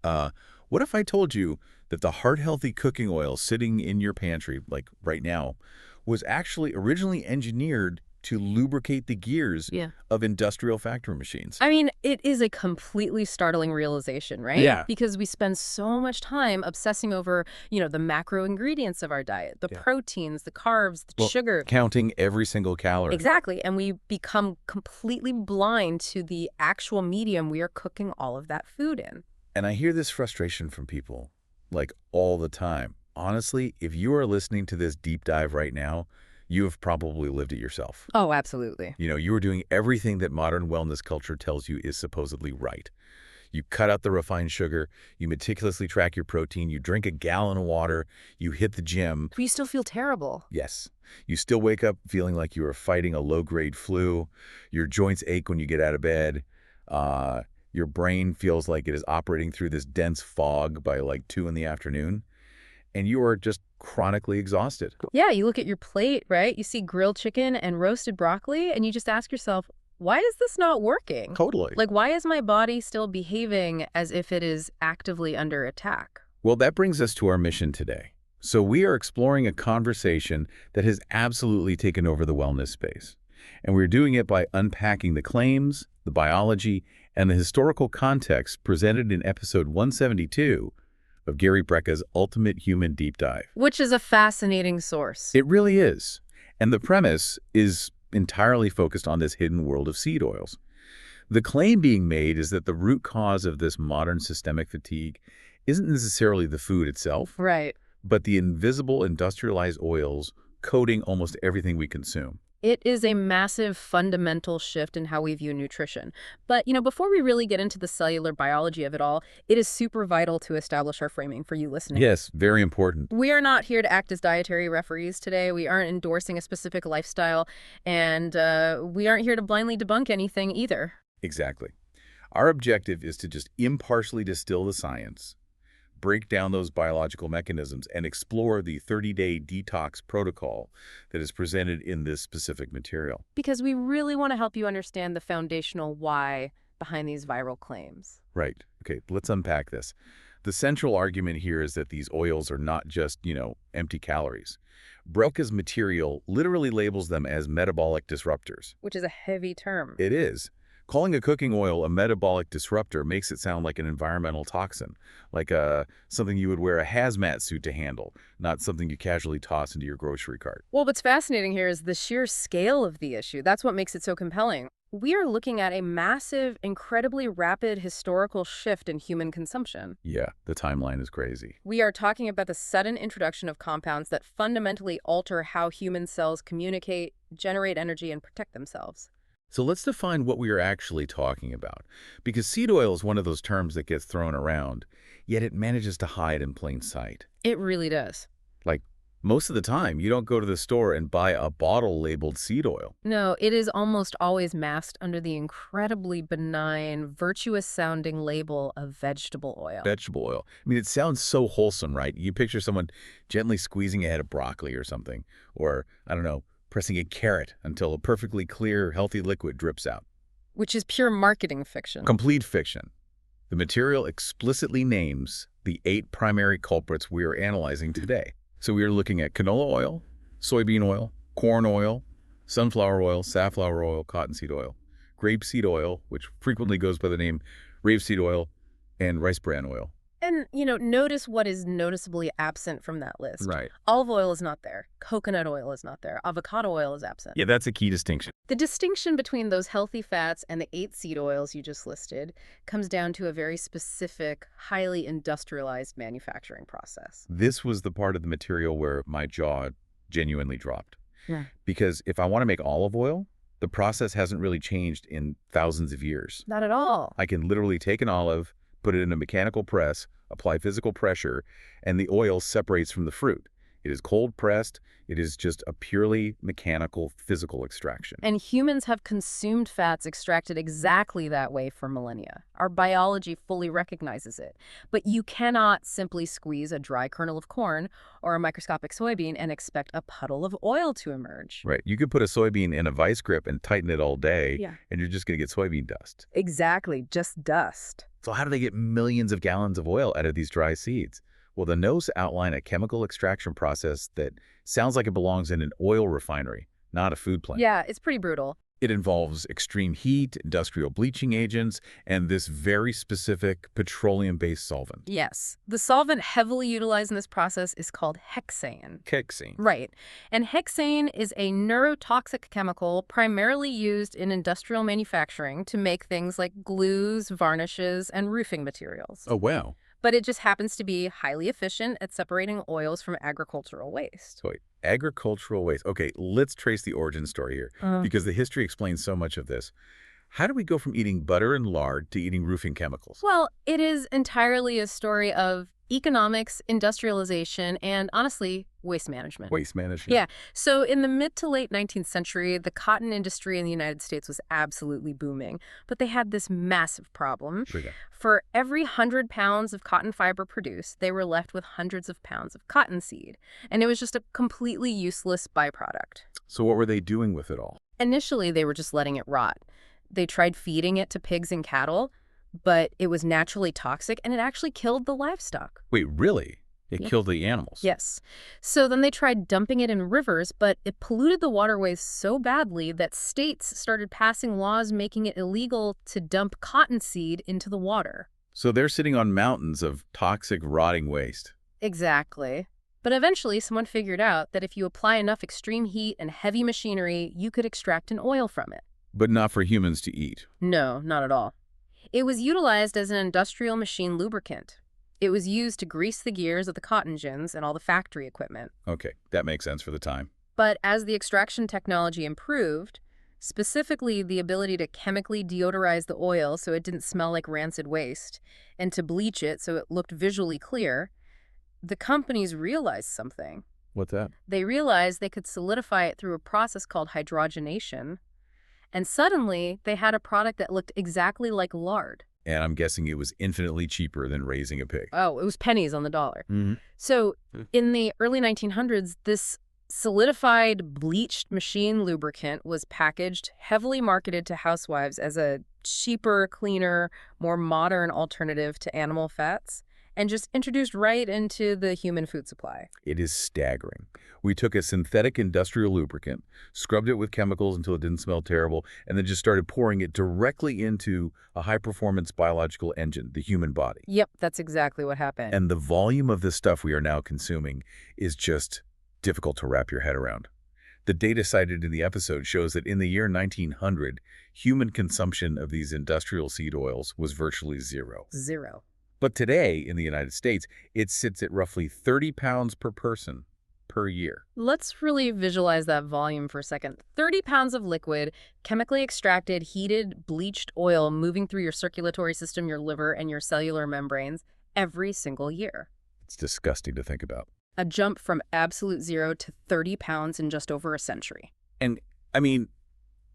What if I told you that the heart-healthy cooking oil sitting in your pantry, like right now, was actually originally engineered to lubricate the gears Yeah. of industrial factory machines? I mean, it is a completely startling realization, right? Yeah. Because we spend so much time obsessing over, the macro ingredients of our diet, the Yeah. proteins, the carbs, the Well, sugar. counting every single calorie. Exactly. And we become completely blind to the actual medium we are cooking all of that food in. And I hear this frustration from people, like all the time. Honestly, if you are listening to this deep dive right now, you have probably lived it yourself. Oh, absolutely. You are doing everything that modern wellness culture tells you is supposedly right. You cut out the refined sugar, you meticulously track your protein, you drink a gallon of water, you hit the gym. But you still feel terrible. Yes. You still wake up feeling like you are fighting a low-grade flu. Your joints ache when you get out of bed. Your brain feels like it is operating through this dense fog by like 2 in the afternoon. And you are just chronically exhausted. Yeah, you look at your plate, right? You see grilled chicken and roasted broccoli, and you just ask yourself, why is this not working? Totally. Like, why is my body still behaving as if it is actively under attack? Well, that brings us to our mission today. So we are exploring a conversation that has absolutely taken over the wellness space. And we're doing it by unpacking the claims, the biology, and the historical context presented in episode 172 of Gary Brecka's Ultimate Human Deep Dive. Which is a fascinating source. It really is. And the premise is entirely focused on this hidden world of seed oils. The claim being made is that the root cause of this modern systemic fatigue isn't necessarily the food itself, Right. but the invisible industrialized oils coating almost everything we consume. It is a massive fundamental shift in how we view nutrition. But, before we really get into the cellular biology of it all, it is super vital to establish our framing for you listening. Yes, very important. We are not here to act as dietary referees today. We aren't endorsing a specific lifestyle, and we aren't here to blindly debunk anything either. Exactly. Our objective is to just impartially distill the science, break down those biological mechanisms, and explore the 30-day detox protocol that is presented in this specific material. Because we really want to help you understand the foundational why behind these viral claims. Right. Okay, let's unpack this. The central argument here is that these oils are not just, empty calories. Brecka's material literally labels them as metabolic disruptors. Which is a heavy term. It is. Calling a cooking oil a metabolic disruptor makes it sound like an environmental toxin, like something you would wear a hazmat suit to handle, not something you casually toss into your grocery cart. Well, what's fascinating here is the sheer scale of the issue. That's what makes it so compelling. We are looking at a massive, incredibly rapid historical shift in human consumption. Yeah, the timeline is crazy. We are talking about the sudden introduction of compounds that fundamentally alter how human cells communicate, generate energy, and protect themselves. So let's define what we are actually talking about, because seed oil is one of those terms that gets thrown around, yet it manages to hide in plain sight. It really does. Like, most of the time, you don't go to the store and buy a bottle labeled seed oil. No, it is almost always masked under the incredibly benign, virtuous-sounding label of vegetable oil. Vegetable oil. I mean, it sounds so wholesome, right? You picture someone gently squeezing a head of broccoli or something, or, I don't know, pressing a carrot until a perfectly clear, healthy liquid drips out. Which is pure marketing fiction. Complete fiction. The material explicitly names the 8 primary culprits we are analyzing today. So we are looking at canola oil, soybean oil, corn oil, sunflower oil, safflower oil, cottonseed oil, grapeseed oil, which frequently goes by the name rapeseed oil, and rice bran oil. And, notice what is noticeably absent from that list. Right. Olive oil is not there. Coconut oil is not there. Avocado oil is absent. Yeah, that's a key distinction. The distinction between those healthy fats and the 8 seed oils you just listed comes down to a very specific, highly industrialized manufacturing process. This was the part of the material where my jaw genuinely dropped. Yeah. Because if I want to make olive oil, the process hasn't really changed in thousands of years. Not at all. I can literally take an olive, put it in a mechanical press, apply physical pressure, and the oil separates from the fruit. It is cold-pressed. It is just a purely mechanical, physical extraction. And humans have consumed fats extracted exactly that way for millennia. Our biology fully recognizes it. But you cannot simply squeeze a dry kernel of corn or a microscopic soybean and expect a puddle of oil to emerge. Right. You could put a soybean in a vice grip and tighten it all day, Yeah. and you're just going to get soybean dust. Exactly, just dust. So how do they get millions of gallons of oil out of these dry seeds? Well, the notes outline a chemical extraction process that sounds like it belongs in an oil refinery, not a food plant. Yeah, it's pretty brutal. It involves extreme heat, industrial bleaching agents, and this very specific petroleum-based solvent. Yes. The solvent heavily utilized in this process is called hexane. Hexane. Right. And hexane is a neurotoxic chemical primarily used in industrial manufacturing to make things like glues, varnishes, and roofing materials. Oh, wow. But it just happens to be highly efficient at separating oils from agricultural waste. So wait, agricultural waste. Okay, let's trace the origin story here, because the history explains so much of this. How do we go from eating butter and lard to eating roofing chemicals? Well, it is entirely a story of economics, industrialization, and honestly, waste management. Waste management. Yeah. So in the mid to late 19th century, the cotton industry in the United States was absolutely booming. But they had this massive problem. Sure, yeah. For every 100 pounds of cotton fiber produced, they were left with hundreds of pounds of cottonseed. And it was just a completely useless byproduct. So what were they doing with it all? Initially, they were just letting it rot. They tried feeding it to pigs and cattle, but it was naturally toxic and it actually killed the livestock. Wait, really? It Yeah. killed the animals? Yes. So then they tried dumping it in rivers, but it polluted the waterways so badly that states started passing laws making it illegal to dump cottonseed into the water. So they're sitting on mountains of toxic, rotting waste. Exactly. But eventually someone figured out that if you apply enough extreme heat and heavy machinery, you could extract an oil from it. But not for humans to eat. No, not at all. It was utilized as an industrial machine lubricant. It was used to grease the gears of the cotton gins and all the factory equipment. Okay, that makes sense for the time. But as the extraction technology improved, specifically the ability to chemically deodorize the oil so it didn't smell like rancid waste, and to bleach it so it looked visually clear, the companies realized something. What's that? They realized they could solidify it through a process called hydrogenation, and suddenly they had a product that looked exactly like lard. And I'm guessing it was infinitely cheaper than raising a pig. Oh, it was pennies on the dollar. Mm-hmm. So in the early 1900s, this solidified, bleached machine lubricant was packaged, heavily marketed to housewives as a cheaper, cleaner, more modern alternative to animal fats, and just introduced right into the human food supply. It is staggering. We took a synthetic industrial lubricant, scrubbed it with chemicals until it didn't smell terrible, and then just started pouring it directly into a high-performance biological engine, the human body. Yep, that's exactly what happened. And the volume of the stuff we are now consuming is just difficult to wrap your head around. The data cited in the episode shows that in the year 1900, human consumption of these industrial seed oils was virtually zero. Zero. But today, in the United States, it sits at roughly 30 pounds per person per year. Let's really visualize that volume for a second. 30 pounds of liquid, chemically extracted, heated, bleached oil moving through your circulatory system, your liver, and your cellular membranes every single year. It's disgusting to think about. A jump from absolute zero to 30 pounds in just over a century. And, I mean,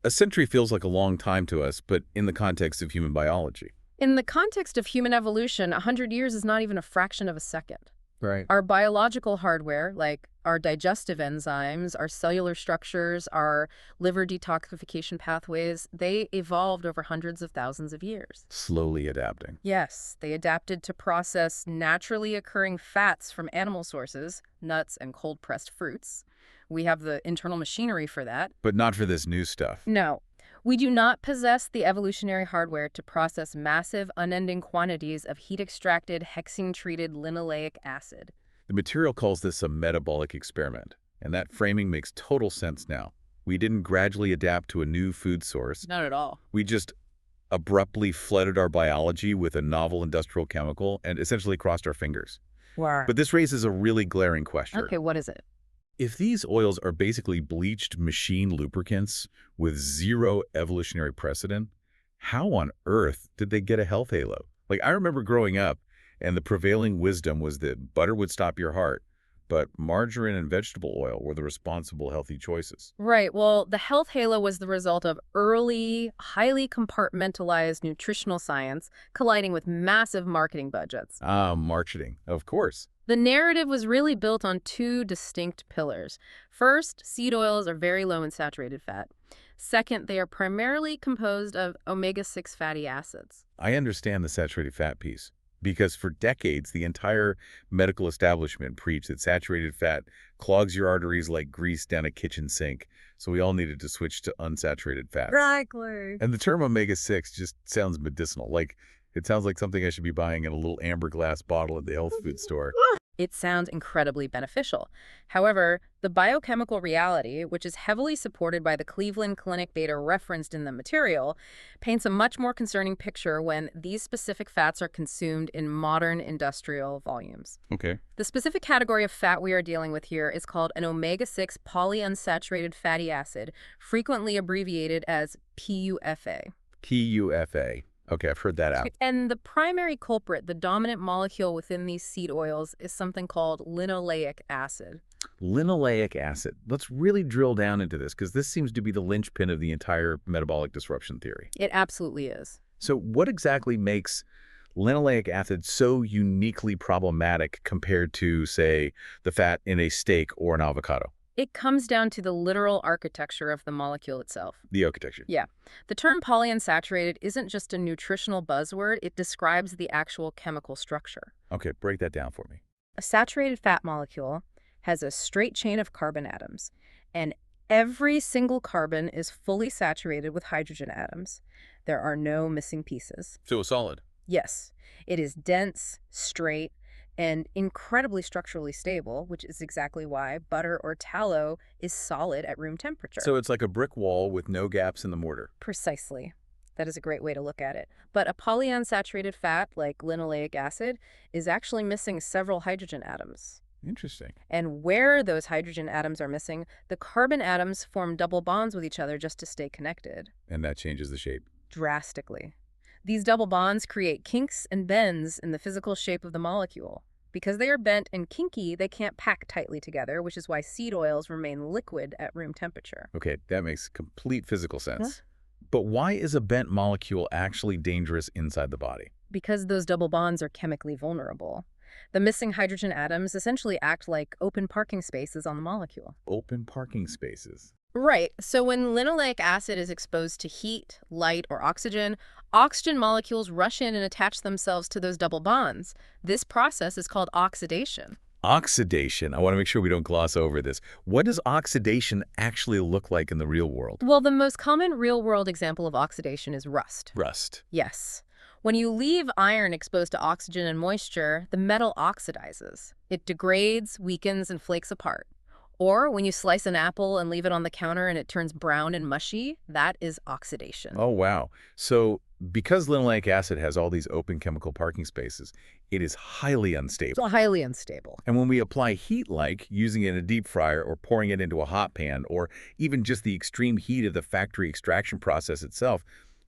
a century feels like a long time to us, but in the context of human biology. In the context of human evolution, 100 years is not even a fraction of a second. Right. Our biological hardware, like our digestive enzymes, our cellular structures, our liver detoxification pathways, they evolved over hundreds of thousands of years. Slowly adapting. Yes, they adapted to process naturally occurring fats from animal sources, nuts and cold-pressed fruits. We have the internal machinery for that. But not for this new stuff. No. We do not possess the evolutionary hardware to process massive, unending quantities of heat-extracted, hexene-treated linoleic acid. The material calls this a metabolic experiment, and that framing makes total sense now. We didn't gradually adapt to a new food source. Not at all. We just abruptly flooded our biology with a novel industrial chemical and essentially crossed our fingers. Wow. But this raises a really glaring question. Okay, what is it? If these oils are basically bleached machine lubricants with zero evolutionary precedent, how on earth did they get a health halo? Like, I remember growing up, and the prevailing wisdom was that butter would stop your heart, but margarine and vegetable oil were the responsible, healthy choices. Right. Well, the health halo was the result of early, highly compartmentalized nutritional science colliding with massive marketing budgets. Ah, marketing, of course. The narrative was really built on two distinct pillars. First, seed oils are very low in saturated fat. Second, they are primarily composed of omega-6 fatty acids. I understand the saturated fat piece because for decades, the entire medical establishment preached that saturated fat clogs your arteries like grease down a kitchen sink. So we all needed to switch to unsaturated fats. Exactly. And the term omega-6 just sounds medicinal. Like it sounds like something I should be buying in a little amber glass bottle at the health food store. It sounds incredibly beneficial. However, the biochemical reality, which is heavily supported by the Cleveland Clinic data referenced in the material, paints a much more concerning picture when these specific fats are consumed in modern industrial volumes. Okay. The specific category of fat we are dealing with here is called an omega-6 polyunsaturated fatty acid, frequently abbreviated as PUFA. PUFA. Okay, I've heard that out. And the primary culprit, the dominant molecule within these seed oils, is something called linoleic acid. Linoleic acid. Let's really drill down into this because this seems to be the linchpin of the entire metabolic disruption theory. It absolutely is. So what exactly makes linoleic acid so uniquely problematic compared to, say, the fat in a steak or an avocado? It comes down to the literal architecture of the molecule itself. The architecture. Yeah. The term polyunsaturated isn't just a nutritional buzzword, it describes the actual chemical structure. Okay, break that down for me. A saturated fat molecule has a straight chain of carbon atoms, and every single carbon is fully saturated with hydrogen atoms. There are no missing pieces. So a solid. Yes, it is dense, straight, and incredibly structurally stable, which is exactly why butter or tallow is solid at room temperature. So it's like a brick wall with no gaps in the mortar. Precisely. That is a great way to look at it. But a polyunsaturated fat, like linoleic acid, is actually missing several hydrogen atoms. Interesting. And where those hydrogen atoms are missing, the carbon atoms form double bonds with each other just to stay connected. And that changes the shape. Drastically. These double bonds create kinks and bends in the physical shape of the molecule. Because they are bent and kinky, they can't pack tightly together, which is why seed oils remain liquid at room temperature. Okay, that makes complete physical sense. Huh? But why is a bent molecule actually dangerous inside the body? Because those double bonds are chemically vulnerable. The missing hydrogen atoms essentially act like open parking spaces on the molecule. Open parking spaces. Right. So when linoleic acid is exposed to heat, light, or oxygen molecules rush in and attach themselves to those double bonds. This process is called oxidation. Oxidation. I want to make sure we don't gloss over this. What does oxidation actually look like in the real world? Well, the most common real-world example of oxidation is rust. Rust. Yes. When you leave iron exposed to oxygen and moisture, the metal oxidizes. It degrades, weakens, and flakes apart. Or when you slice an apple and leave it on the counter and it turns brown and mushy, that is oxidation. Oh, wow. So because linoleic acid has all these open chemical parking spaces, it is highly unstable. It's highly unstable. And when we apply heat, like using it in a deep fryer or pouring it into a hot pan, or even just the extreme heat of the factory extraction process itself,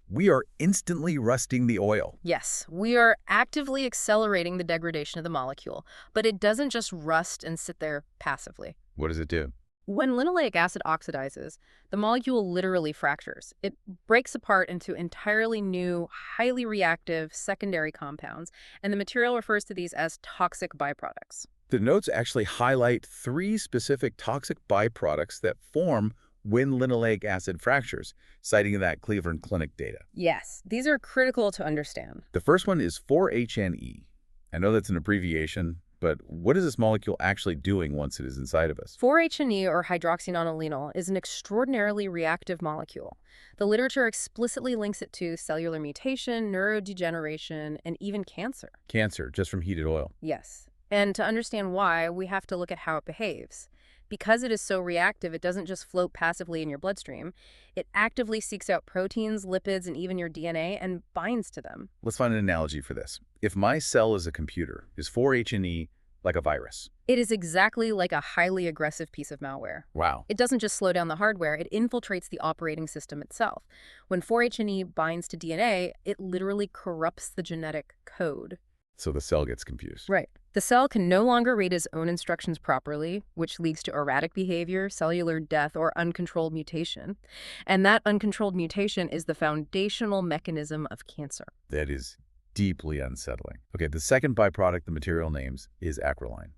we are instantly rusting the oil. Yes, we are actively accelerating the degradation of the molecule, but it doesn't just rust and sit there passively. What does it do? When linoleic acid oxidizes, the molecule literally fractures. It breaks apart into entirely new, highly reactive secondary compounds, and the material refers to these as toxic byproducts. The notes actually highlight 3 specific toxic byproducts that form when linoleic acid fractures, citing that Cleveland Clinic data. Yes, these are critical to understand. The first one is 4-HNE. I know that's an abbreviation, but what is this molecule actually doing once it is inside of us? 4-HNE, or hydroxynonenal, is an extraordinarily reactive molecule. The literature explicitly links it to cellular mutation, neurodegeneration, and even cancer. Cancer, just from heated oil. Yes. And to understand why, we have to look at how it behaves. Because it is so reactive, it doesn't just float passively in your bloodstream. It actively seeks out proteins, lipids, and even your DNA and binds to them. Let's find an analogy for this. If my cell is a computer, is 4-HNE like a virus? It is exactly like a highly aggressive piece of malware. Wow. It doesn't just slow down the hardware, it infiltrates the operating system itself. When 4-HNE binds to DNA, it literally corrupts the genetic code. So the cell gets confused. Right. The cell can no longer read its own instructions properly, which leads to erratic behavior, cellular death, or uncontrolled mutation. And that uncontrolled mutation is the foundational mechanism of cancer. That is deeply unsettling. Okay, the second byproduct the material names is acrolein.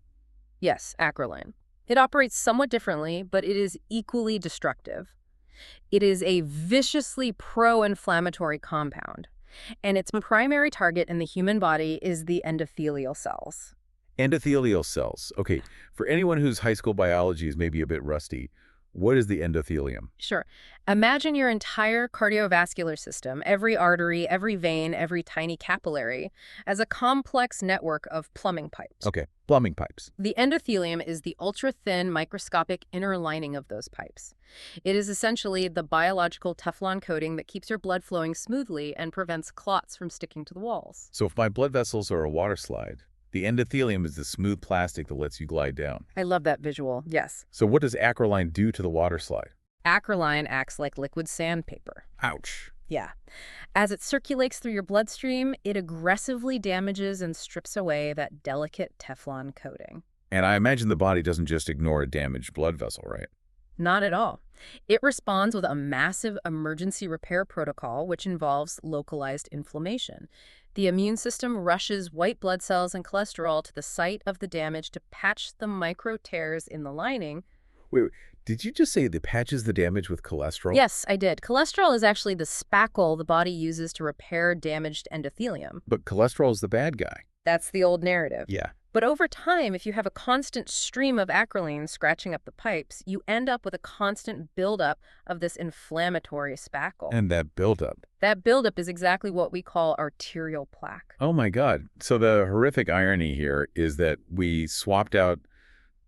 Yes, acrolein. It operates somewhat differently, but it is equally destructive. It is a viciously pro-inflammatory compound, and its primary target in the human body is the endothelial cells. Endothelial cells. Okay, for anyone whose high school biology is maybe a bit rusty, what is the endothelium? Sure. Imagine your entire cardiovascular system, every artery, every vein, every tiny capillary, as a complex network of plumbing pipes. Okay, plumbing pipes. The endothelium is the ultra-thin microscopic inner lining of those pipes. It is essentially the biological Teflon coating that keeps your blood flowing smoothly and prevents clots from sticking to the walls. So if my blood vessels are a water slide, the endothelium is the smooth plastic that lets you glide down. I love that visual, yes. So what does acrolein do to the water slide? Acrolein acts like liquid sandpaper. Ouch. Yeah. As it circulates through your bloodstream, it aggressively damages and strips away that delicate Teflon coating. And I imagine the body doesn't just ignore a damaged blood vessel, right? Not at all. It responds with a massive emergency repair protocol, which involves localized inflammation. The immune system rushes white blood cells and cholesterol to the site of the damage to patch the micro tears in the lining. Wait, did you just say it patches the damage with cholesterol? Yes, I did. Cholesterol is actually the spackle the body uses to repair damaged endothelium. But cholesterol is the bad guy. That's the old narrative. Yeah. But over time, if you have a constant stream of acrolein scratching up the pipes, you end up with a constant buildup of this inflammatory spackle. And that buildup. That buildup is exactly what we call arterial plaque. Oh my God. So the horrific irony here is that we swapped out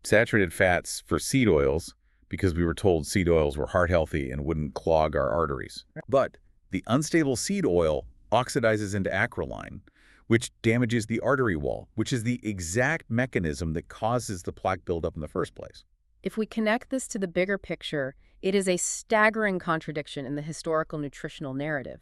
saturated fats for seed oils because we were told seed oils were heart healthy and wouldn't clog our arteries. But the unstable seed oil oxidizes into acrolein, which damages the artery wall, which is the exact mechanism that causes the plaque buildup in the first place. If we connect this to the bigger picture, it is a staggering contradiction in the historical nutritional narrative.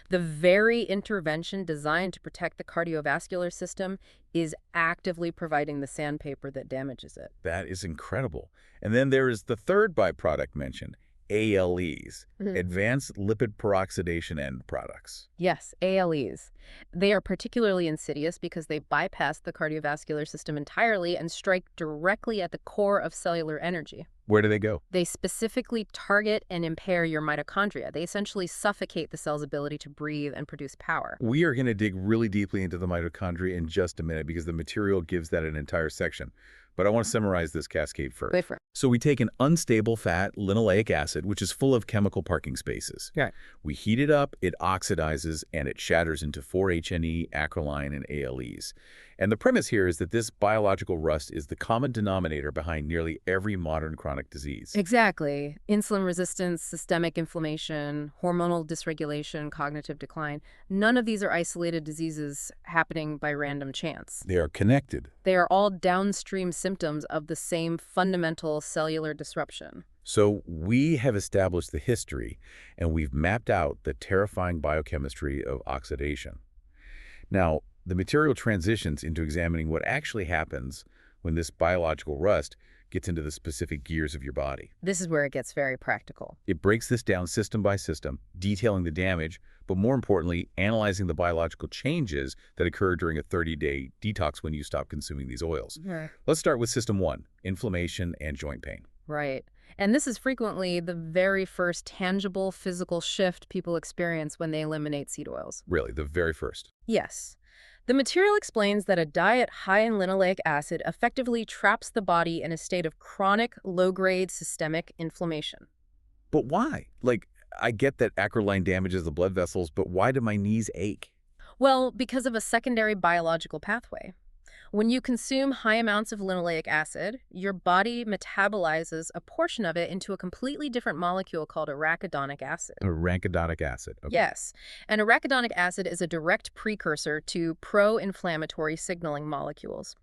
The very intervention designed to protect the cardiovascular system is actively providing the sandpaper that damages it. That is incredible. And then there is the third byproduct mentioned, ALEs, advanced lipid peroxidation end products. Yes, ALEs. They are particularly insidious because they bypass the cardiovascular system entirely and strike directly at the core of cellular energy. Where do they go? They specifically target and impair your mitochondria. They essentially suffocate the cell's ability to breathe and produce power. We are going to dig really deeply into the mitochondria in just a minute because the material gives that an entire section. But I want to summarize this cascade first. Wait for it. So we take an unstable fat, linoleic acid, which is full of chemical parking spaces. Right. We heat it up, it oxidizes, and it shatters into 4-HNE, acrolein, and ALEs. And the premise here is that this biological rust is the common denominator behind nearly every modern chronic disease. Exactly. Insulin resistance, systemic inflammation, hormonal dysregulation, cognitive decline. None of these are isolated diseases happening by random chance. They are connected. They are all downstream symptoms of the same fundamental cellular disruption. So we have established the history, and we've mapped out the terrifying biochemistry of oxidation. Now, the material transitions into examining what actually happens when this biological rust gets into the specific gears of your body. This is where it gets very practical. It breaks this down system by system, detailing the damage, but more importantly, analyzing the biological changes that occur during a 30-day detox when you stop consuming these oils. Let's start with system 1, inflammation and joint pain. Right. And this is frequently the very first tangible physical shift people experience when they eliminate seed oils. Really, the very first. Yes. The material explains that a diet high in linoleic acid effectively traps the body in a state of chronic, low-grade systemic inflammation. But why? Like, I get that acrolein damages the blood vessels, but why do my knees ache? Well, because of a secondary biological pathway. When you consume high amounts of linoleic acid, your body metabolizes a portion of it into a completely different molecule called arachidonic acid. Arachidonic acid. Okay. Yes, and arachidonic acid is a direct precursor to pro-inflammatory signaling molecules.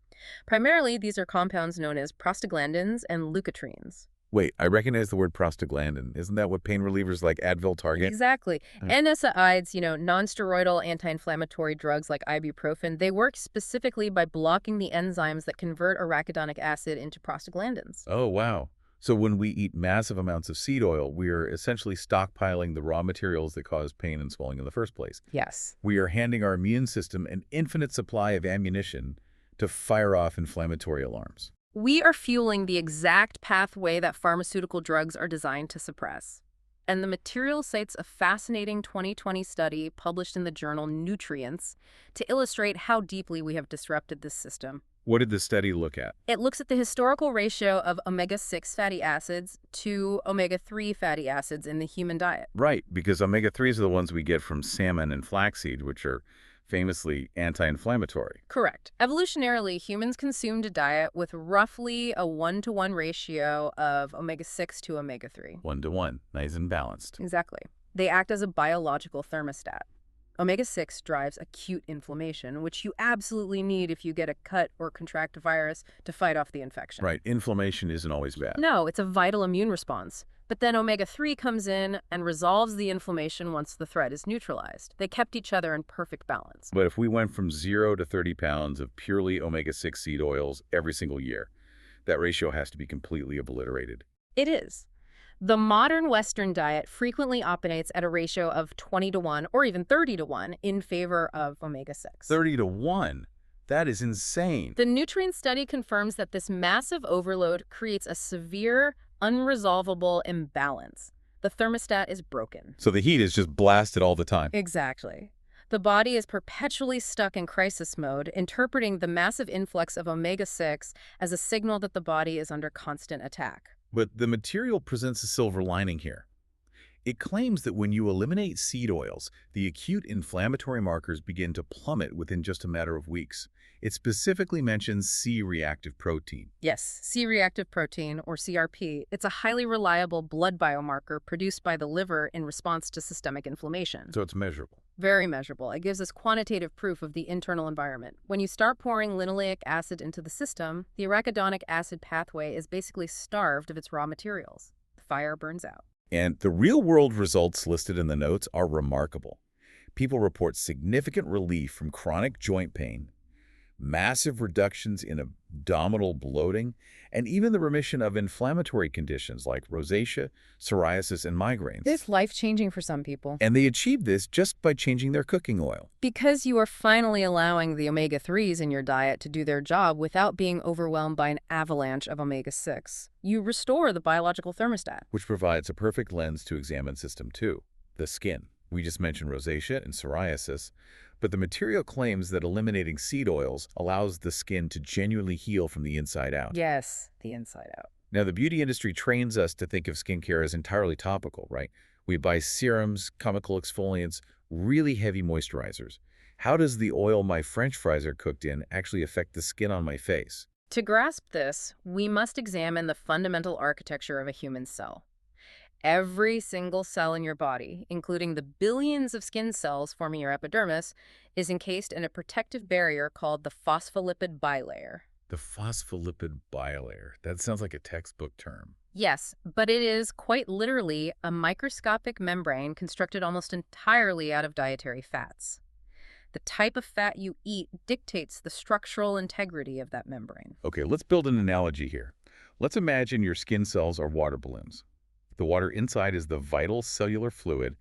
Primarily, these are compounds known as prostaglandins and leukotrienes. Wait, I recognize the word prostaglandin. Isn't that what pain relievers like Advil target? Exactly. Uh, NSAIDs, non-steroidal anti-inflammatory drugs like ibuprofen, they work specifically by blocking the enzymes that convert arachidonic acid into prostaglandins. Oh, wow. So when we eat massive amounts of seed oil, we are essentially stockpiling the raw materials that cause pain and swelling in the first place. Yes. We are handing our immune system an infinite supply of ammunition to fire off inflammatory alarms. We are fueling the exact pathway that pharmaceutical drugs are designed to suppress. And the material cites a fascinating 2020 study published in the journal Nutrients to illustrate how deeply we have disrupted this system. What did the study look at? It looks at the historical ratio of omega-6 fatty acids to omega-3 fatty acids in the human diet. Right, because omega-3s are the ones we get from salmon and flaxseed, which are famously anti-inflammatory. Correct. Evolutionarily, humans consumed a diet with roughly a 1-to-1 ratio of omega-6 to omega-3. 1-to-1, nice and balanced. Exactly. They act as a biological thermostat. Omega-6 drives acute inflammation, which you absolutely need if you get a cut or contract a virus to fight off the infection. Right, inflammation isn't always bad. No, it's a vital immune response. But then omega-3 comes in and resolves the inflammation once the threat is neutralized. They kept each other in perfect balance. But if we went from 0 to 30 pounds of purely omega-6 seed oils every single year, that ratio has to be completely obliterated. It is. The modern Western diet frequently operates at a ratio of 20-to-1 or even 30-to-1 in favor of omega-6. 30-to-1? That is insane. The nutrient study confirms that this massive overload creates a severe, unresolvable imbalance. The thermostat is broken. So the heat is just blasted all the time. Exactly. The body is perpetually stuck in crisis mode, interpreting the massive influx of omega-6 as a signal that the body is under constant attack. But the material presents a silver lining here. It claims that when you eliminate seed oils, the acute inflammatory markers begin to plummet within just a matter of weeks. It specifically mentions C-reactive protein. Yes, C-reactive protein, or CRP, it's a highly reliable blood biomarker produced by the liver in response to systemic inflammation. So it's measurable. Very measurable. It gives us quantitative proof of the internal environment. When you start pouring linoleic acid into the system, the arachidonic acid pathway is basically starved of its raw materials. The fire burns out. And the real-world results listed in the notes are remarkable. People report significant relief from chronic joint pain, massive reductions in abdominal bloating, and even the remission of inflammatory conditions like rosacea, psoriasis, and migraines. It's life-changing for some people. And they achieve this just by changing their cooking oil. Because you are finally allowing the omega-3s in your diet to do their job without being overwhelmed by an avalanche of omega-6. You restore the biological thermostat. Which provides a perfect lens to examine system 2, the skin. We just mentioned rosacea and psoriasis, but the material claims that eliminating seed oils allows the skin to genuinely heal from the inside out. Yes, the inside out. Now, the beauty industry trains us to think of skincare as entirely topical, right? We buy serums, chemical exfoliants, really heavy moisturizers. How does the oil my French fries are cooked in actually affect the skin on my face? To grasp this, we must examine the fundamental architecture of a human cell. Every single cell in your body, including the billions of skin cells forming your epidermis, is encased in a protective barrier called the phospholipid bilayer. The phospholipid bilayer. That sounds like a textbook term. Yes, but it is quite literally a microscopic membrane constructed almost entirely out of dietary fats. The type of fat you eat dictates the structural integrity of that membrane. Okay, let's build an analogy here. Let's imagine your skin cells are water balloons. The water inside is the vital cellular fluid,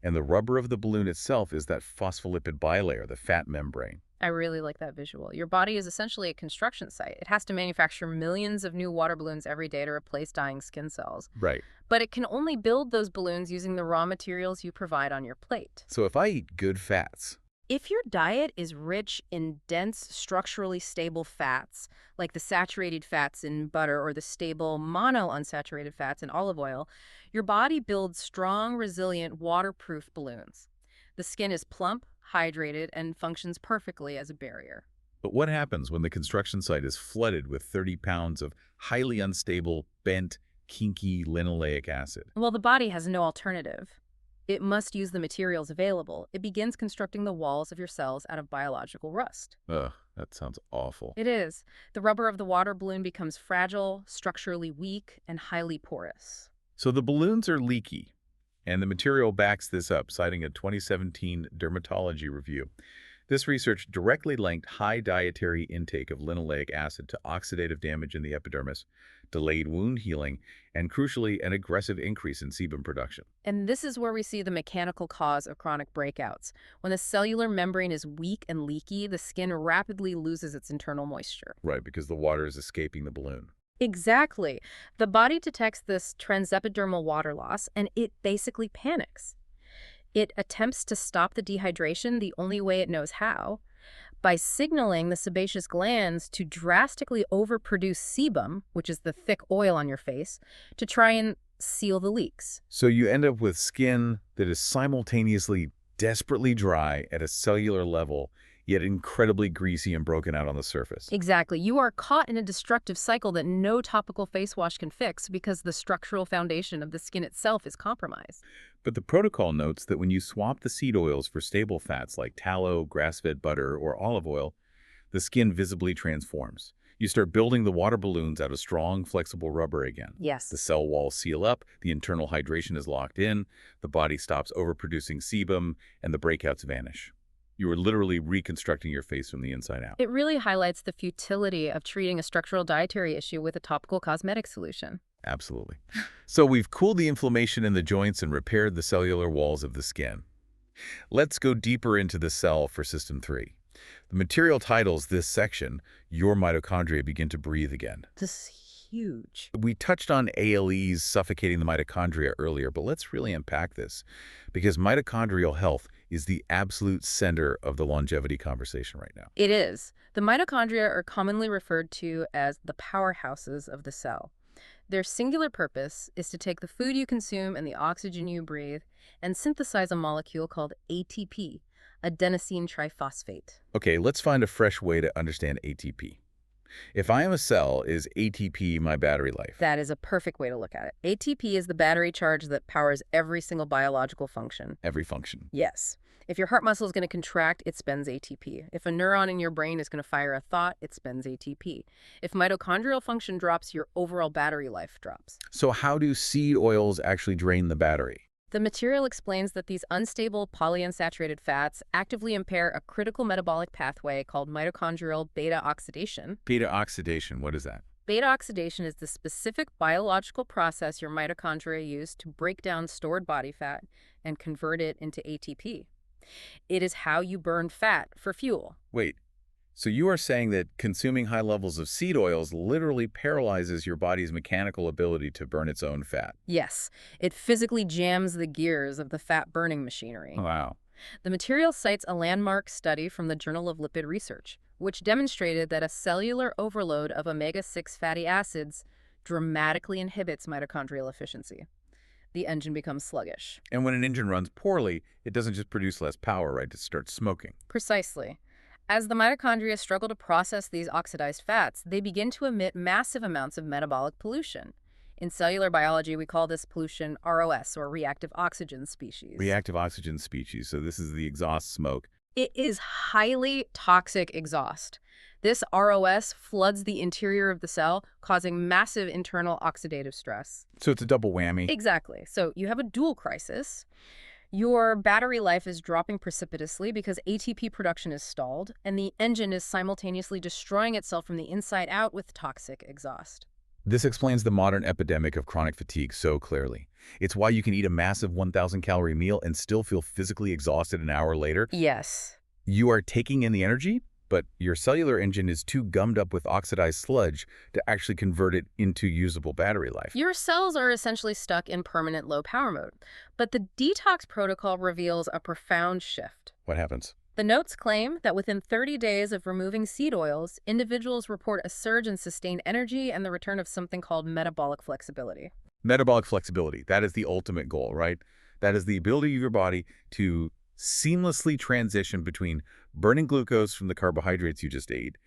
and the rubber of the balloon itself is that phospholipid bilayer, the fat membrane. I really like that visual. Your body is essentially a construction site. It has to manufacture millions of new water balloons every day to replace dying skin cells. Right. But it can only build those balloons using the raw materials you provide on your plate. So if I eat good fats, If your diet is rich in dense, structurally stable fats, like the saturated fats in butter or the stable monounsaturated fats in olive oil, your body builds strong, resilient, waterproof balloons. The skin is plump, hydrated, and functions perfectly as a barrier. but what happens when the construction site is flooded with 30 pounds of highly unstable, bent, kinky linoleic acid? Well, the body has no alternative. It must use the materials available. It begins constructing the walls of your cells out of biological rust. Ugh, that sounds awful. It is. The rubber of the water balloon becomes fragile, structurally weak, and highly porous. So the balloons are leaky, and the material backs this up, citing a 2017 dermatology review. This research directly linked high dietary intake of linoleic acid to oxidative damage in the epidermis, delayed wound healing, and crucially, an aggressive increase in sebum production. And this is where we see the mechanical cause of chronic breakouts. When the cellular membrane is weak and leaky, the skin rapidly loses its internal moisture. Right, because the water is escaping the balloon. Exactly. The body detects this transepidermal water loss, and it basically panics. It attempts to stop the dehydration the only way it knows how, by signaling the sebaceous glands to drastically overproduce sebum, which is the thick oil on your face, to try and seal the leaks. So you end up with skin that is simultaneously desperately dry at a cellular level, yet incredibly greasy and broken out on the surface. Exactly. You are caught in a destructive cycle that no topical face wash can fix because the structural foundation of the skin itself is compromised. But the protocol notes that when you swap the seed oils for stable fats like tallow, grass-fed butter, or olive oil, the skin visibly transforms. You start building the water balloons out of strong, flexible rubber again. Yes. The cell walls seal up, the internal hydration is locked in, the body stops overproducing sebum, and the breakouts vanish. You are literally reconstructing your face from the inside out. It really highlights the futility of treating a structural dietary issue with a topical cosmetic solution. Absolutely. So we've cooled the inflammation in the joints and repaired the cellular walls of the skin. Let's go deeper into the cell for System 3. The material titles this section, Your Mitochondria Begin to Breathe Again. This is huge. We touched on ALEs suffocating the mitochondria earlier, but let's really unpack this, because mitochondrial health is the absolute center of the longevity conversation right now. It is. The mitochondria are commonly referred to as the powerhouses of the cell. Their singular purpose is to take the food you consume and the oxygen you breathe and synthesize a molecule called ATP, adenosine triphosphate. Okay, let's find a fresh way to understand ATP. If I am a cell, is ATP my battery life? That is a perfect way to look at it. ATP is the battery charge that powers every single biological function. Every function. Yes. If your heart muscle is going to contract, it spends ATP. If a neuron in your brain is going to fire a thought, it spends ATP. If mitochondrial function drops, your overall battery life drops. So how do seed oils actually drain the battery? The material explains that these unstable polyunsaturated fats actively impair a critical metabolic pathway called mitochondrial beta oxidation. Beta oxidation, what is that? Beta oxidation is the specific biological process your mitochondria use to break down stored body fat and convert it into ATP. It is how you burn fat for fuel. Wait, so you are saying that consuming high levels of seed oils literally paralyzes your body's mechanical ability to burn its own fat? Yes, it physically jams the gears of the fat-burning machinery. Wow. The material cites a landmark study from the Journal of Lipid Research, which demonstrated that a cellular overload of omega-6 fatty acids dramatically inhibits mitochondrial efficiency. The engine becomes sluggish. And when an engine runs poorly, it doesn't just produce less power, right? It starts smoking. Precisely. As the mitochondria struggle to process these oxidized fats, they begin to emit massive amounts of metabolic pollution. In cellular biology, we call this pollution ROS, or reactive oxygen species. Reactive oxygen species, so this is the exhaust smoke. It is highly toxic exhaust. This ROS floods the interior of the cell, causing massive internal oxidative stress. So it's a double whammy. Exactly. So you have a dual crisis. Your battery life is dropping precipitously because ATP production is stalled, and the engine is simultaneously destroying itself from the inside out with toxic exhaust. This explains the modern epidemic of chronic fatigue so clearly. It's why you can eat a massive 1,000-calorie meal and still feel physically exhausted an hour later. Yes. You are taking in the energy, but your cellular engine is too gummed up with oxidized sludge to actually convert it into usable battery life. Your cells are essentially stuck in permanent low power mode. But the detox protocol reveals a profound shift. What happens? The notes claim that within 30 days of removing seed oils, individuals report a surge in sustained energy and the return of something called metabolic flexibility. Metabolic flexibility, that is the ultimate goal, right? That is the ability of your body to seamlessly transition between burning glucose from the carbohydrates you just ate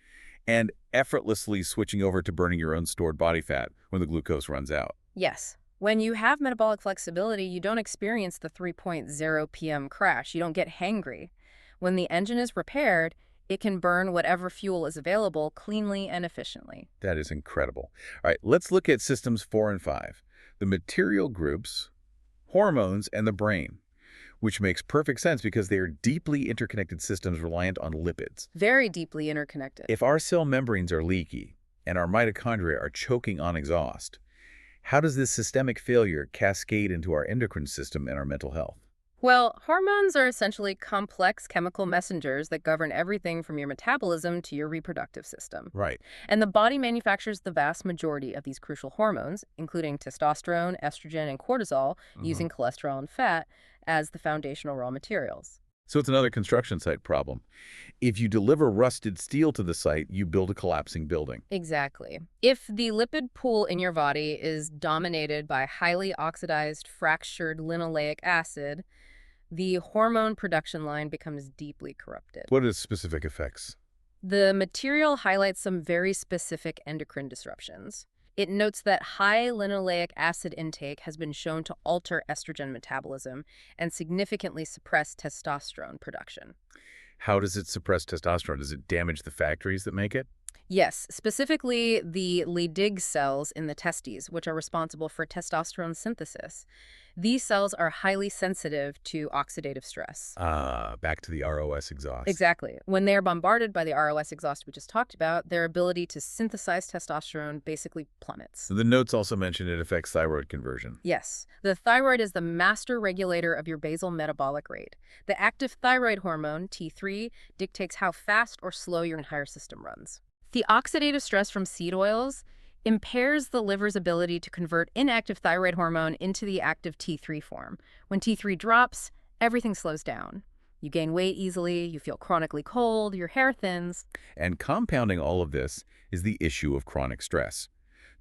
and effortlessly switching over to burning your own stored body fat when the glucose runs out. Yes. When you have metabolic flexibility, you don't experience the 3.0 p.m. crash. You don't get hangry. When the engine is repaired, it can burn whatever fuel is available cleanly and efficiently. That is incredible. All right, let's look at systems 4 and 5. The material groups, hormones, and the brain, which makes perfect sense because they are deeply interconnected systems reliant on lipids. Very deeply interconnected. If our cell membranes are leaky and our mitochondria are choking on exhaust, how does this systemic failure cascade into our endocrine system and our mental health? Well, hormones are essentially complex chemical messengers that govern everything from your metabolism to your reproductive system. Right. And the body manufactures the vast majority of these crucial hormones, including testosterone, estrogen, and cortisol, using cholesterol and fat as the foundational raw materials. So it's another construction site problem. If you deliver rusted steel to the site, you build a collapsing building. Exactly. If the lipid pool in your body is dominated by highly oxidized, fractured linoleic acid, the hormone production line becomes deeply corrupted. What are the specific effects? The material highlights some very specific endocrine disruptions. It notes that high linoleic acid intake has been shown to alter estrogen metabolism and significantly suppress testosterone production. How does it suppress testosterone? Does it damage the factories that make it? Yes, specifically the Leydig cells in the testes, which are responsible for testosterone synthesis. These cells are highly sensitive to oxidative stress. Back to the ROS exhaust. Exactly. When they are bombarded by the ROS exhaust we just talked about, their ability to synthesize testosterone basically plummets. The notes also mention it affects thyroid conversion. Yes, the thyroid is the master regulator of your basal metabolic rate. The active thyroid hormone, T3, dictates how fast or slow your entire system runs. The oxidative stress from seed oils impairs the liver's ability to convert inactive thyroid hormone into the active T3 form. When T3 drops, everything slows down. You gain weight easily, you feel chronically cold, your hair thins. And compounding all of this is the issue of chronic stress.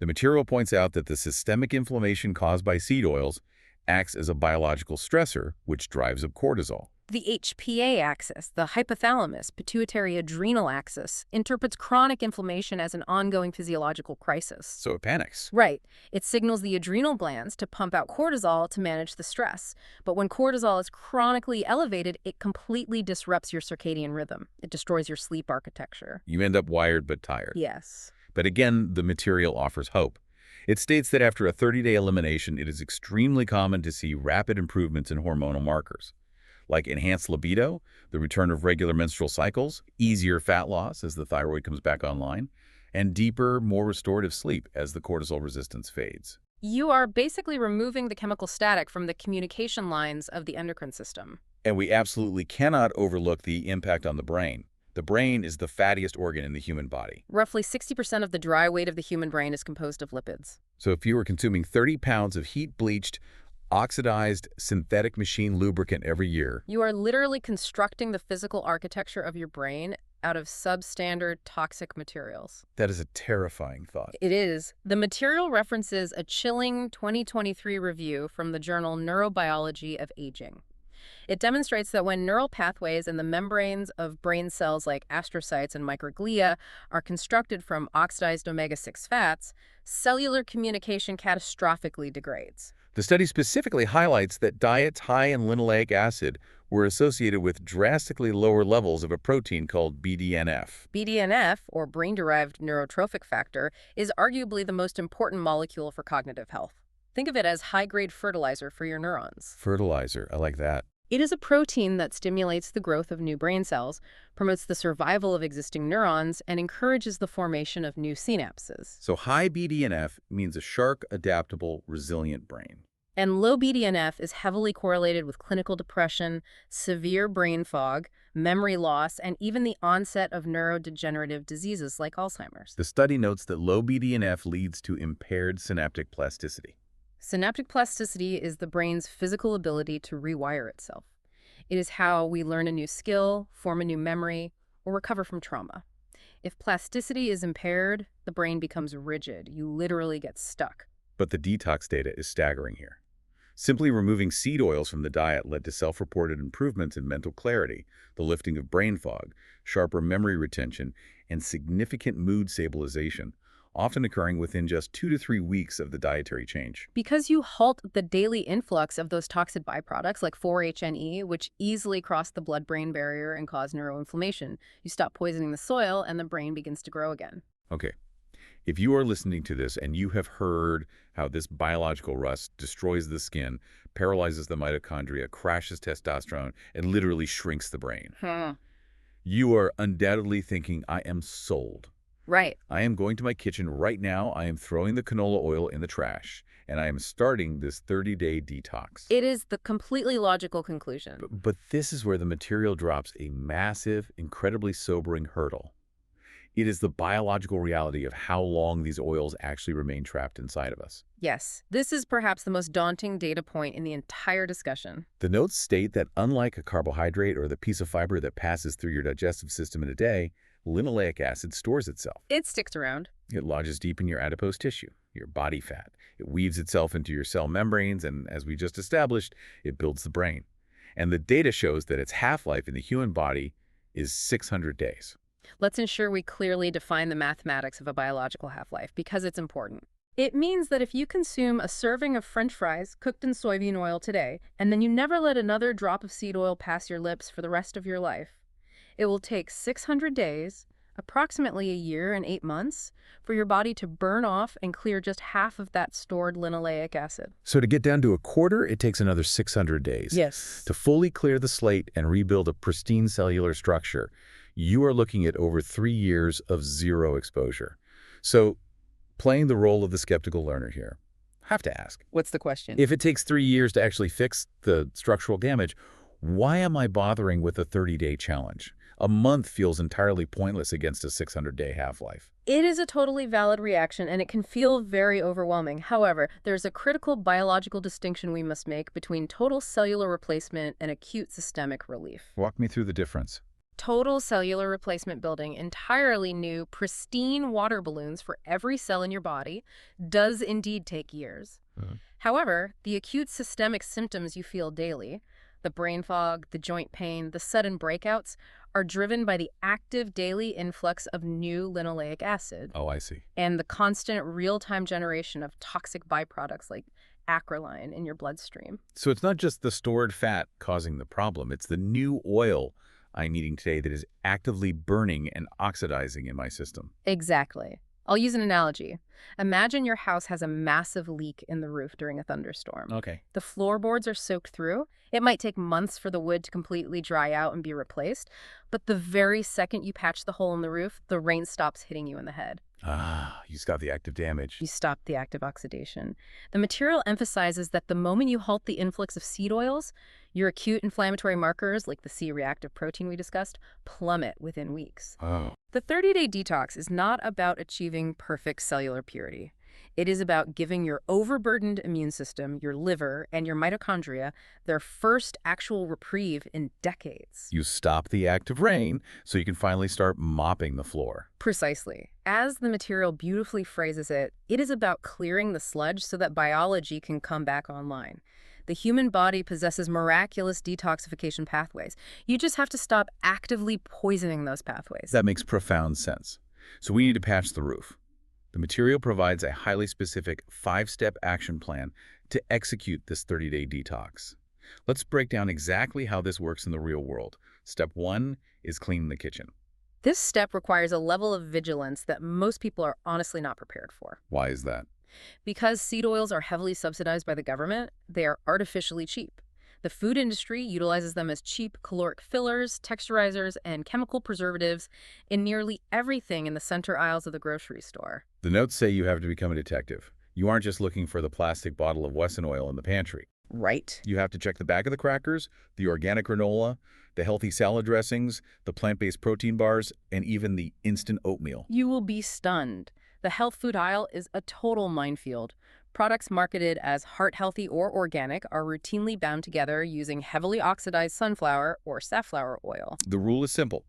The material points out that the systemic inflammation caused by seed oils acts as a biological stressor, which drives up cortisol. The HPA axis, the hypothalamus pituitary adrenal axis, interprets chronic inflammation as an ongoing physiological crisis. So it panics. Right. It signals the adrenal glands to pump out cortisol to manage the stress. But when cortisol is chronically elevated, it completely disrupts your circadian rhythm. It destroys your sleep architecture. You end up wired but tired. Yes. But again, the material offers hope. It states that after a 30-day elimination, it is extremely common to see rapid improvements in hormonal markers, like enhanced libido, the return of regular menstrual cycles, easier fat loss as the thyroid comes back online, and deeper, more restorative sleep as the cortisol resistance fades. You are basically removing the chemical static from the communication lines of the endocrine system. And we absolutely cannot overlook the impact on the brain. The brain is the fattiest organ in the human body. Roughly 60% of the dry weight of the human brain is composed of lipids. So if you were consuming 30 pounds of heat-bleached, oxidized synthetic machine lubricant every year, you are literally constructing the physical architecture of your brain out of substandard toxic materials. that is a terrifying thought. It is. The material references a chilling 2023 review from the journal Neurobiology of Aging. It demonstrates that when neural pathways in the membranes of brain cells like astrocytes and microglia are constructed from oxidized omega-6 fats, cellular communication catastrophically degrades. The study specifically highlights that diets high in linoleic acid were associated with drastically lower levels of a protein called BDNF. BDNF, or brain-derived neurotrophic factor, is arguably the most important molecule for cognitive health. Think of it as high-grade fertilizer for your neurons. Fertilizer, I like that. It is a protein that stimulates the growth of new brain cells, promotes the survival of existing neurons, and encourages the formation of new synapses. So high BDNF means a sharp, adaptable, resilient brain. And low BDNF is heavily correlated with clinical depression, severe brain fog, memory loss, and even the onset of neurodegenerative diseases like Alzheimer's. The study notes that low BDNF leads to impaired synaptic plasticity. Synaptic plasticity is the brain's physical ability to rewire itself. It is how we learn a new skill, form a new memory, or recover from trauma. If plasticity is impaired, the brain becomes rigid. You literally get stuck. But the detox data is staggering here. Simply removing seed oils from the diet led to self-reported improvements in mental clarity, the lifting of brain fog, sharper memory retention, and significant mood stabilization, often occurring within just 2 to 3 weeks of the dietary change. Because you halt the daily influx of those toxic byproducts like 4-HNE, which easily cross the blood-brain barrier and cause neuroinflammation. You stop poisoning the soil and the brain begins to grow again. Okay, if you are listening to this and you have heard how this biological rust destroys the skin, paralyzes the mitochondria, crashes testosterone, and literally shrinks the brain, you are undoubtedly thinking, I am sold. Right. I am going to my kitchen right now. I am throwing the canola oil in the trash, and I am starting this 30-day detox. It is the completely logical conclusion. But this is where the material drops a massive, incredibly sobering hurdle. It is the biological reality of how long these oils actually remain trapped inside of us. Yes, this is perhaps the most daunting data point in the entire discussion. The notes state that unlike a carbohydrate or the piece of fiber that passes through your digestive system in a day, linoleic acid stores itself. It sticks around. It lodges deep in your adipose tissue, your body fat. It weaves itself into your cell membranes, and as we just established, it builds the brain. And the data shows that its half-life in the human body is 600 days. Let's ensure we clearly define the mathematics of a biological half-life because it's important. It means that if you consume a serving of French fries cooked in soybean oil today, and then you never let another drop of seed oil pass your lips for the rest of your life, it will take 600 days, approximately a year and 8 months, for your body to burn off and clear just half of that stored linoleic acid. So to get down to a quarter, it takes another 600 days. Yes. To fully clear the slate and rebuild a pristine cellular structure, you are looking at over 3 years of zero exposure. So, playing the role of the skeptical learner here, I have to ask. What's the question? If it takes 3 years to actually fix the structural damage, why am I bothering with a 30-day challenge? A month feels entirely pointless against a 600-day half-life. It is a totally valid reaction, and it can feel very overwhelming. However, there's a critical biological distinction we must make between total cellular replacement and acute systemic relief. Walk me through the difference. Total cellular replacement, building entirely new, pristine water balloons for every cell in your body, does indeed take years. However, the acute systemic symptoms you feel daily, the brain fog, the joint pain, the sudden breakouts, are driven by the active daily influx of new linoleic acid. Oh, I see. And the constant real-time generation of toxic byproducts like acrolein in your bloodstream. So it's not just the stored fat causing the problem, it's the new oil I'm eating today that is actively burning and oxidizing in my system. Exactly. I'll use an analogy. Imagine your house has a massive leak in the roof during a thunderstorm. Okay. The floorboards are soaked through. It might take months for the wood to completely dry out and be replaced, but the very second you patch the hole in the roof, the rain stops hitting you in the head. Ah, you stop the active damage. You stop the active oxidation. The material emphasizes that the moment you halt the influx of seed oils, your acute inflammatory markers, like the C-reactive protein we discussed, plummet within weeks. Oh. The 30-day detox is not about achieving perfect cellular purity. It is about giving your overburdened immune system, your liver, and your mitochondria their first actual reprieve in decades. You stop the active rain so you can finally start mopping the floor. Precisely. As the material beautifully phrases it, it is about clearing the sludge so that biology can come back online. The human body possesses miraculous detoxification pathways. You just have to stop actively poisoning those pathways. That makes profound sense. So we need to patch the roof. The material provides a highly specific 5-step action plan to execute this 30-day detox. Let's break down exactly how this works in the real world. Step 1 is cleaning the kitchen. This step requires a level of vigilance that most people are honestly not prepared for. Why is that? Because seed oils are heavily subsidized by the government, they are artificially cheap. The food industry utilizes them as cheap caloric fillers, texturizers, and chemical preservatives in nearly everything in the center aisles of the grocery store. The notes say you have to become a detective. You aren't just looking for the plastic bottle of Wesson oil in the pantry. Right. You have to check the back of the crackers, the organic granola, the healthy salad dressings, the plant-based protein bars, and even the instant oatmeal. You will be stunned. The health food aisle is a total minefield. Products marketed as heart-healthy or organic are routinely bound together using heavily oxidized sunflower or safflower oil. The rule is simple.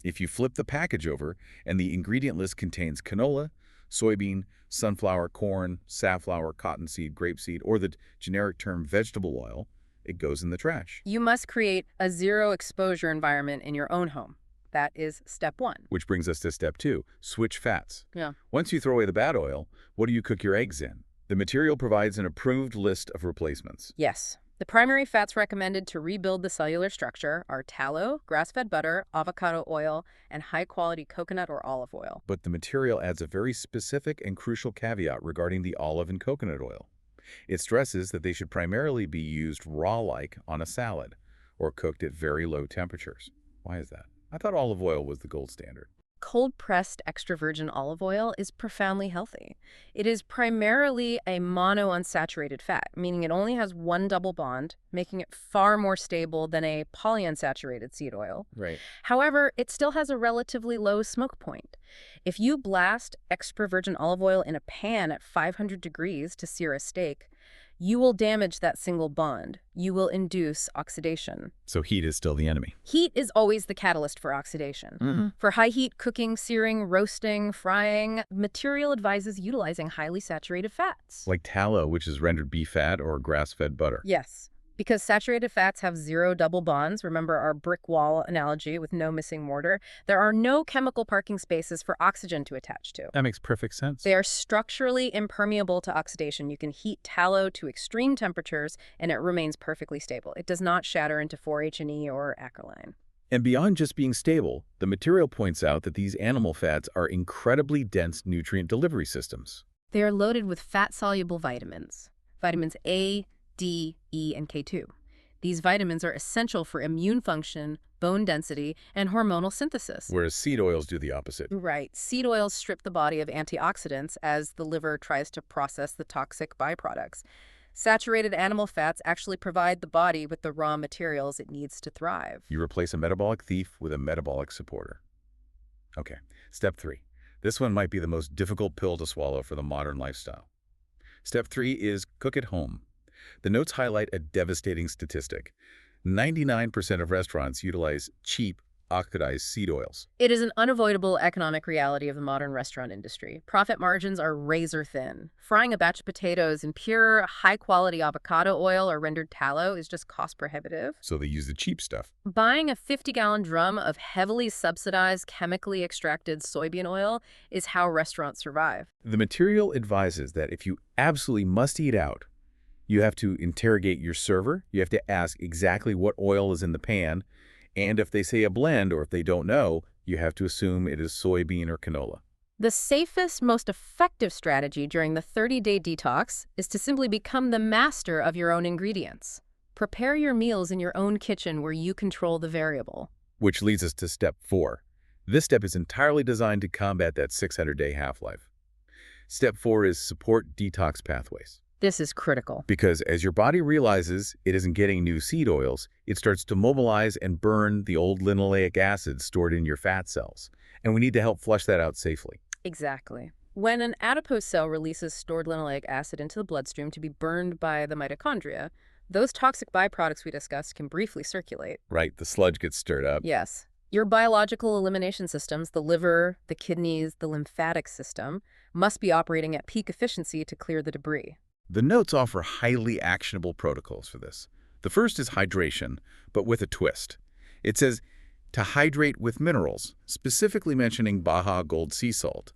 If you flip the package over and the ingredient list contains canola, soybean, sunflower, corn, safflower, cottonseed, grapeseed, or the generic term vegetable oil, it goes in the trash. You must create a zero-exposure environment in your own home. That is step 1. Which brings us to step 2, switch fats. Yeah. Once you throw away the bad oil, what do you cook your eggs in? The material provides an approved list of replacements. Yes. The primary fats recommended to rebuild the cellular structure are tallow, grass-fed butter, avocado oil, and high-quality coconut or olive oil. But the material adds a very specific and crucial caveat regarding the olive and coconut oil. It stresses that they should primarily be used raw-like on a salad or cooked at very low temperatures. Why is that? I thought olive oil was the gold standard. Cold-pressed extra virgin olive oil is profoundly healthy. It is primarily a monounsaturated fat, meaning it only has one double bond, making it far more stable than a polyunsaturated seed oil. Right. However, it still has a relatively low smoke point. If you blast extra virgin olive oil in a pan at 500 degrees to sear a steak, you will damage that single bond. You will induce oxidation. So heat is still the enemy. Heat is always the catalyst for oxidation. For high heat cooking, searing, roasting, frying, material advises utilizing highly saturated fats. Like tallow, which is rendered beef fat, or grass-fed butter. Yes. Because saturated fats have 0 double bonds, remember our brick wall analogy with no missing mortar, there are no chemical parking spaces for oxygen to attach to. That makes perfect sense. They are structurally impermeable to oxidation. You can heat tallow to extreme temperatures and it remains perfectly stable. It does not shatter into 4-H&E or acrolein. And beyond just being stable, the material points out that these animal fats are incredibly dense nutrient delivery systems. They are loaded with fat-soluble vitamins. Vitamins A, D, E, and K2. These vitamins are essential for immune function, bone density, and hormonal synthesis. Whereas seed oils do the opposite. Right. Seed oils strip the body of antioxidants as the liver tries to process the toxic byproducts. Saturated animal fats actually provide the body with the raw materials it needs to thrive. You replace a metabolic thief with a metabolic supporter. Okay, step 3. This one might be the most difficult pill to swallow for the modern lifestyle. Step 3 is cook at home. The notes highlight a devastating statistic. 99% of restaurants utilize cheap, oxidized seed oils. It is an unavoidable economic reality of the modern restaurant industry. Profit margins are razor thin. Frying a batch of potatoes in pure, high-quality avocado oil or rendered tallow is just cost prohibitive. So they use the cheap stuff. Buying a 50-gallon drum of heavily subsidized, chemically extracted soybean oil is how restaurants survive. The material advises that if you absolutely must eat out, you have to interrogate your server, you have to ask exactly what oil is in the pan, and if they say a blend or if they don't know, you have to assume it is soybean or canola. The safest, most effective strategy during the 30-day detox is to simply become the master of your own ingredients. Prepare your meals in your own kitchen where you control the variable. Which leads us to step 4. This step is entirely designed to combat that 600-day half-life. Step 4 is support detox pathways. This is critical. Because as your body realizes it isn't getting new seed oils, it starts to mobilize and burn the old linoleic acid stored in your fat cells. And we need to help flush that out safely. Exactly. When an adipose cell releases stored linoleic acid into the bloodstream to be burned by the mitochondria, those toxic byproducts we discussed can briefly circulate. Right, the sludge gets stirred up. Yes. Your biological elimination systems, the liver, the kidneys, the lymphatic system, must be operating at peak efficiency to clear the debris. The notes offer highly actionable protocols for this. The first is hydration, but with a twist. It says to hydrate with minerals, specifically mentioning Baja Gold sea salt.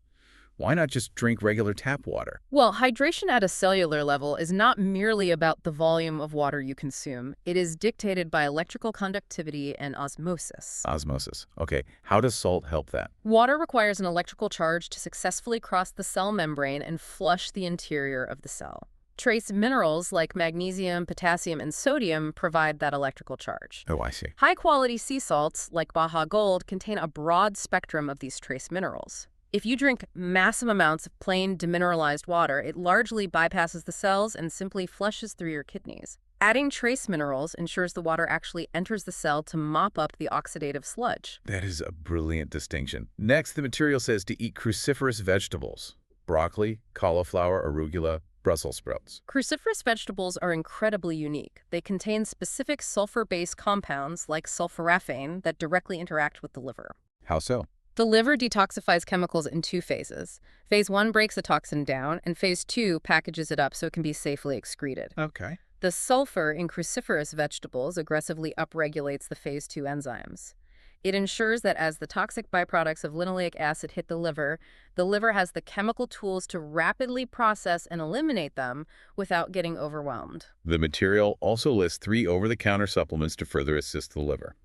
Why not just drink regular tap water? Well, hydration at a cellular level is not merely about the volume of water you consume. It is dictated by electrical conductivity and osmosis. Osmosis. Okay, how does salt help that? Water requires an electrical charge to successfully cross the cell membrane and flush the interior of the cell. Trace minerals like magnesium, potassium, and sodium provide that electrical charge. Oh, I see. High-quality sea salts, like Baja Gold, contain a broad spectrum of these trace minerals. If you drink massive amounts of plain demineralized water, it largely bypasses the cells and simply flushes through your kidneys. Adding trace minerals ensures the water actually enters the cell to mop up the oxidative sludge. That is a brilliant distinction. Next, the material says to eat cruciferous vegetables. Broccoli, cauliflower, arugula, Brussels sprouts. Cruciferous vegetables are incredibly unique. They contain specific sulfur-based compounds like sulforaphane that directly interact with the liver. How so? The liver detoxifies chemicals in 2 phases. Phase 1 breaks a toxin down, and Phase 2 packages it up so it can be safely excreted. Okay. The sulfur in cruciferous vegetables aggressively upregulates the Phase 2 enzymes. It ensures that as the toxic byproducts of linoleic acid hit the liver has the chemical tools to rapidly process and eliminate them without getting overwhelmed. The material also lists 3 over-the-counter supplements to further assist the liver: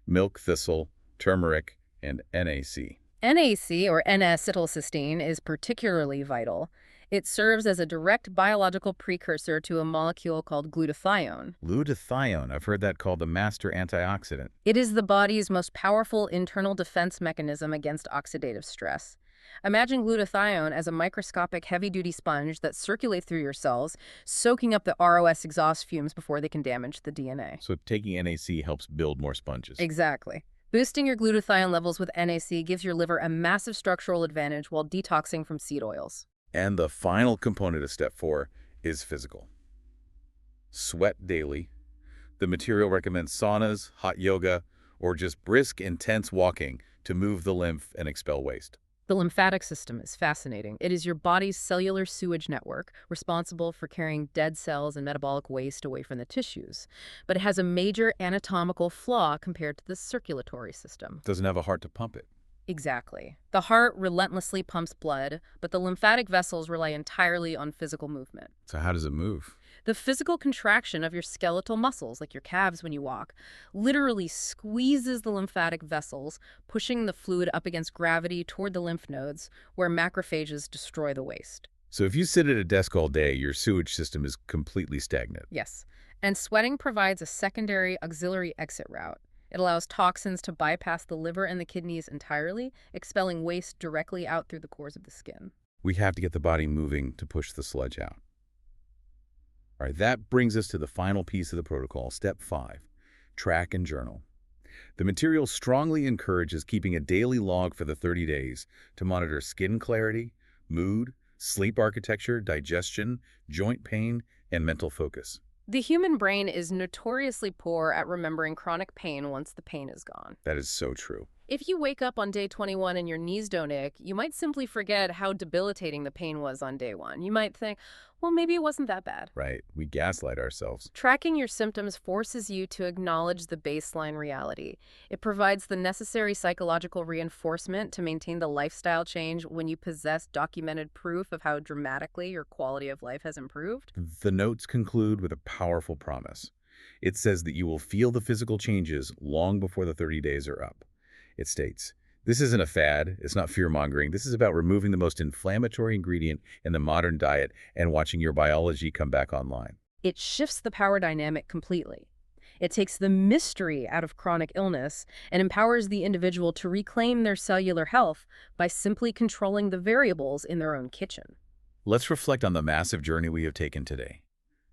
milk thistle, turmeric, and NAC. NAC, or N-acetylcysteine, is particularly vital. It serves as a direct biological precursor to a molecule called glutathione. Glutathione, I've heard that called the master antioxidant. It is the body's most powerful internal defense mechanism against oxidative stress. Imagine glutathione as a microscopic heavy-duty sponge that circulates through your cells, soaking up the ROS exhaust fumes before they can damage the DNA. So taking NAC helps build more sponges. Exactly. Boosting your glutathione levels with NAC gives your liver a massive structural advantage while detoxing from seed oils. And the final component of step 4 is physical. Sweat daily. The material recommends saunas, hot yoga, or just brisk, intense walking to move the lymph and expel waste. The lymphatic system is fascinating. It is your body's cellular sewage network, responsible for carrying dead cells and metabolic waste away from the tissues. But it has a major anatomical flaw compared to the circulatory system. Doesn't have a heart to pump it. Exactly. The heart relentlessly pumps blood, but the lymphatic vessels rely entirely on physical movement. So how does it move? The physical contraction of your skeletal muscles, like your calves when you walk, literally squeezes the lymphatic vessels, pushing the fluid up against gravity toward the lymph nodes, where macrophages destroy the waste. So if you sit at a desk all day, your sewage system is completely stagnant. Yes. And sweating provides a secondary auxiliary exit route. It allows toxins to bypass the liver and the kidneys entirely, expelling waste directly out through the pores of the skin. We have to get the body moving to push the sludge out. All right, that brings us to the final piece of the protocol, step 5, track and journal. The material strongly encourages keeping a daily log for the 30 days to monitor skin clarity, mood, sleep architecture, digestion, joint pain, and mental focus. The human brain is notoriously poor at remembering chronic pain once the pain is gone. That is so true. If you wake up on day 21 and your knees don't ache, you might simply forget how debilitating the pain was on day 1. You might think, well, maybe it wasn't that bad. Right. We gaslight ourselves. Tracking your symptoms forces you to acknowledge the baseline reality. It provides the necessary psychological reinforcement to maintain the lifestyle change when you possess documented proof of how dramatically your quality of life has improved. The notes conclude with a powerful promise. It says that you will feel the physical changes long before the 30 days are up. It states, this isn't a fad, it's not fear-mongering, this is about removing the most inflammatory ingredient in the modern diet and watching your biology come back online. It shifts the power dynamic completely. It takes the mystery out of chronic illness and empowers the individual to reclaim their cellular health by simply controlling the variables in their own kitchen. Let's reflect on the massive journey we have taken today.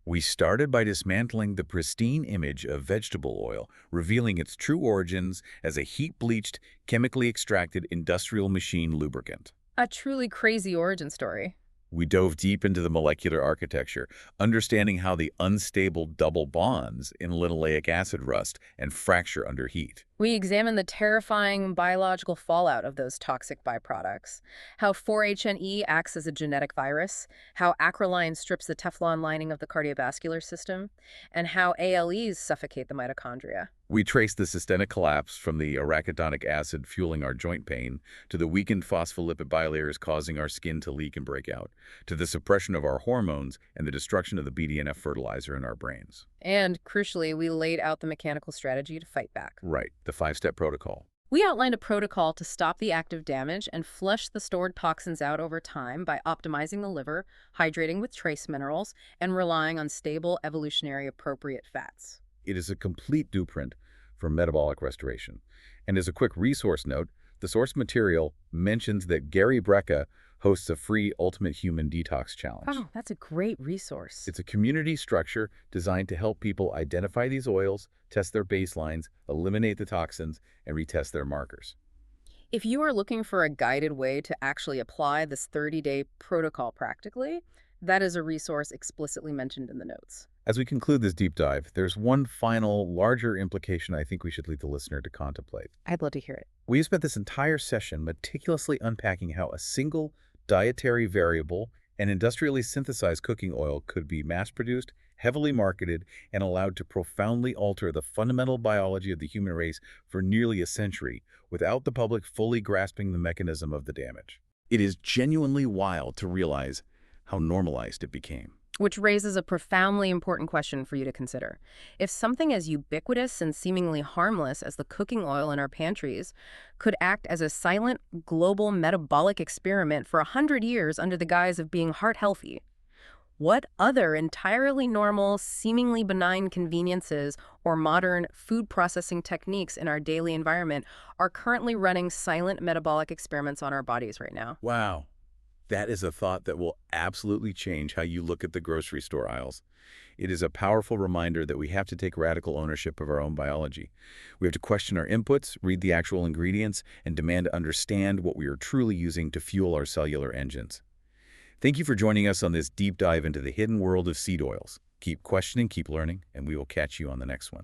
We started by dismantling the pristine image of vegetable oil, revealing its true origins as a heat-bleached, chemically extracted industrial machine lubricant. A truly crazy origin story. We dove deep into the molecular architecture, understanding how the unstable double bonds in linoleic acid rust and fracture under heat. We examine the terrifying biological fallout of those toxic byproducts, how 4-HNE acts as a genetic virus, how acrolein strips the Teflon lining of the cardiovascular system, and how ALEs suffocate the mitochondria. We traced the systemic collapse from the arachidonic acid fueling our joint pain, to the weakened phospholipid bilayers causing our skin to leak and break out, to the suppression of our hormones and the destruction of the BDNF fertilizer in our brains. And, crucially, we laid out the mechanical strategy to fight back. Right, the 5-step protocol. We outlined a protocol to stop the active damage and flush the stored toxins out over time by optimizing the liver, hydrating with trace minerals, and relying on stable, evolutionary appropriate fats. It is a complete blueprint for metabolic restoration. And as a quick resource note, the source material mentions that Gary Brecka hosts a free Ultimate Human Detox Challenge. Oh, that's a great resource. It's a community structure designed to help people identify these oils, test their baselines, eliminate the toxins, and retest their markers. If you are looking for a guided way to actually apply this 30-day protocol practically, that is a resource explicitly mentioned in the notes. As we conclude this deep dive, there's one final, larger implication I think we should leave the listener to contemplate. I'd love to hear it. We have spent this entire session meticulously unpacking how a single dietary variable, And industrially synthesized cooking oil could be mass-produced, heavily marketed, and allowed to profoundly alter the fundamental biology of the human race for nearly a century without the public fully grasping the mechanism of the damage. It is genuinely wild to realize how normalized it became. Which raises a profoundly important question for you to consider. If something as ubiquitous and seemingly harmless as the cooking oil in our pantries could act as a silent, global metabolic experiment for 100 years under the guise of being heart healthy, what other entirely normal, seemingly benign conveniences or modern food processing techniques in our daily environment are currently running silent metabolic experiments on our bodies right now? Wow. That is a thought that will absolutely change how you look at the grocery store aisles. It is a powerful reminder that we have to take radical ownership of our own biology. We have to question our inputs, read the actual ingredients, and demand to understand what we are truly using to fuel our cellular engines. Thank you for joining us on this deep dive into the hidden world of seed oils. Keep questioning, keep learning, and we will catch you on the next one.